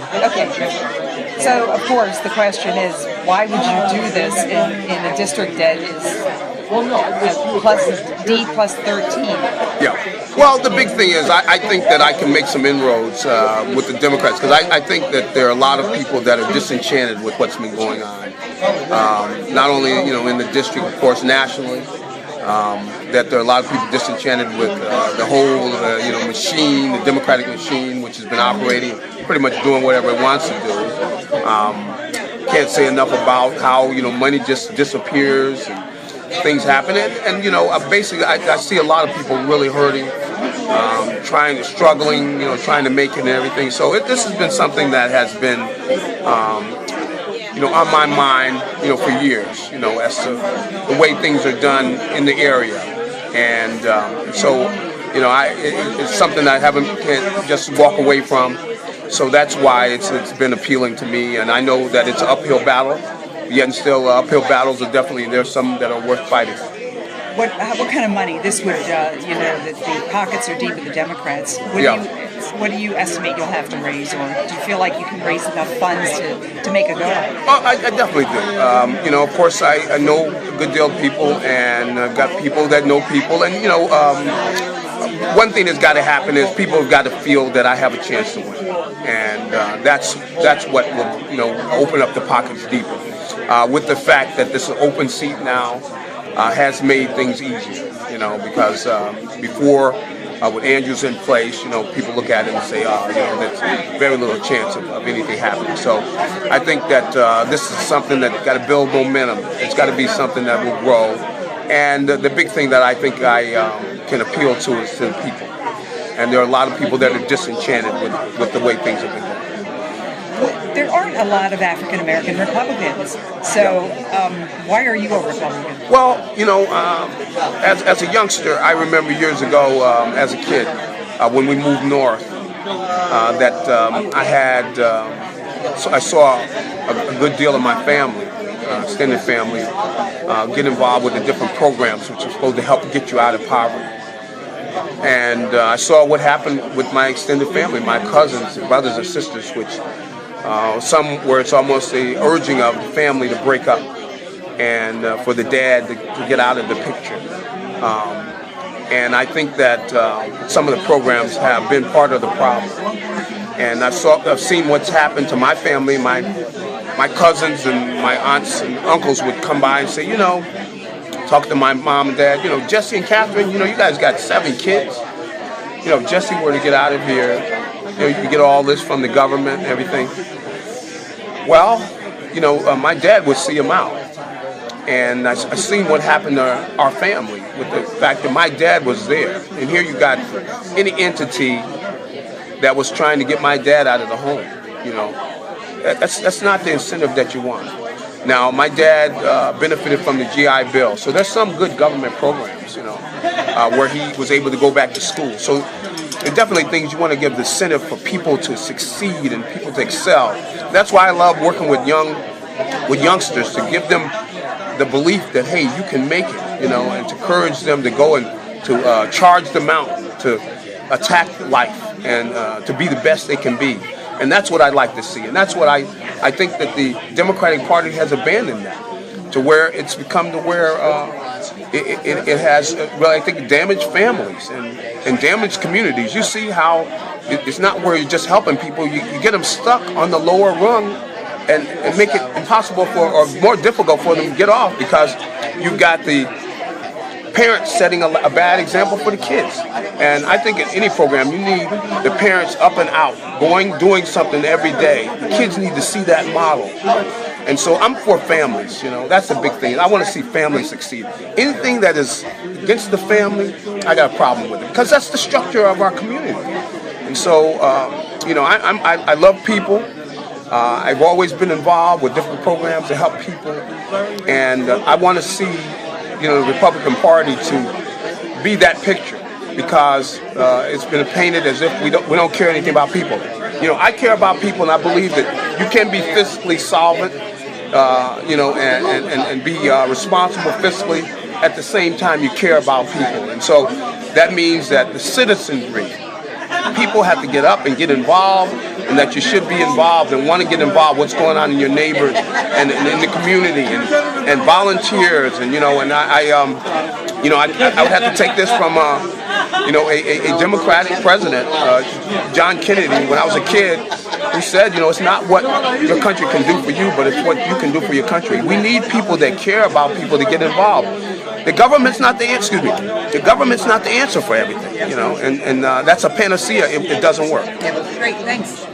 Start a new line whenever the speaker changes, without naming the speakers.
Okay. So, of course, the question is, why would you do this in a district that is D plus 13?
Yeah. Well, the big thing is I think that I can make some inroads with the Democrats because I think that there are a lot of people that are disenchanted with what's been going on. Not only in the district, of course, nationally. That there are a lot of people disenchanted with the whole machine, the Democratic machine, which has been operating, pretty much doing whatever it wants to do. Can't say enough about how money just disappears and things happen, and basically I see a lot of people really hurting, struggling, trying to make it and everything. So this has been something that has been on my mind, for years, as to the way things are done in the area, and so, it's something that can't just walk away from. So that's why it's been appealing to me, and I know that it's an uphill battle. Yet and still, uphill battles are there's some that are worth fighting.
What kind of money? This would, the pockets are deep with the Democrats. What do you estimate you'll have to raise, or do you feel like you can raise enough funds to make a go?
Oh, I definitely do. Of course, I know a good deal of people, and I've got people that know people, and one thing that's got to happen is people have got to feel that I have a chance to win, and that's what will open up the pockets deeper. With the fact that this open seat now has made things easier, because before with Andrews in place, people look at it and say, there's very little chance of anything happening. So I think that this is something that's got to build momentum. It's got to be something that will grow. And the big thing that I think I can appeal to is to the people. And there are a lot of people that are disenchanted with the way things have been going.
There aren't a lot of African American Republicans, so why are you a Republican?
Well, as a youngster, I remember years ago, as a kid, when we moved north, that I saw a good deal of my family, extended family, get involved with the different programs which are supposed to help get you out of poverty. And I saw what happened with my extended family, my cousins, brothers and sisters, which some where it's almost the urging of the family to break up and for the dad to get out of the picture. And I think that some of the programs have been part of the problem. And I've seen what's happened to my family. My cousins and my aunts and uncles would come by and say, talk to my mom and dad, Jesse and Catherine, you guys got 7 kids. If Jesse were to get out of here, you can get all this from the government and everything. Well, my dad would see him out. And I seen what happened to our family with the fact that my dad was there. And here you got any entity that was trying to get my dad out of the home, That's not the incentive that you want. Now, my dad benefited from the GI Bill. So there's some good government programs, where he was able to go back to school. So there are definitely things you want to give the incentive for people to succeed and people to excel. That's why I love working with youngsters, to give them the belief that, hey, you can make it, and to encourage them to go and to charge them out, to attack life and to be the best they can be. And that's what I'd like to see. And that's what I think that the Democratic Party has abandoned that, to where it's become to where it has, I think, damaged families and damaged communities. You see how it's not where you're just helping people. You get them stuck on the lower rung and make it impossible or more difficult for them to get off, because you've got the parents setting a bad example for the kids. And I think in any program, you need the parents up and out, doing something every day. The kids need to see that model. And so I'm for families, that's the big thing. I want to see families succeed. Anything that is against the family, I got a problem with it, because that's the structure of our community. And so, I love people. I've always been involved with different programs to help people. And I want to see, the Republican Party to be that picture, because it's been painted as if we don't care anything about people. I care about people, and I believe that you can be fiscally solvent, and be responsible fiscally at the same time you care about people. And so that means that the citizenry people have to get up and get involved, and that you should be involved and want to get involved. What's going on in your neighbors and in the community, and volunteers, and and I would have to take this from a Democratic president, John Kennedy, when I was a kid, who said, it's not what your country can do for you, but it's what you can do for your country. We need people that care about people to get involved. The government's not the answer. The government's not the answer for everything, and that's a panacea if it doesn't work.
Yeah, great, thanks.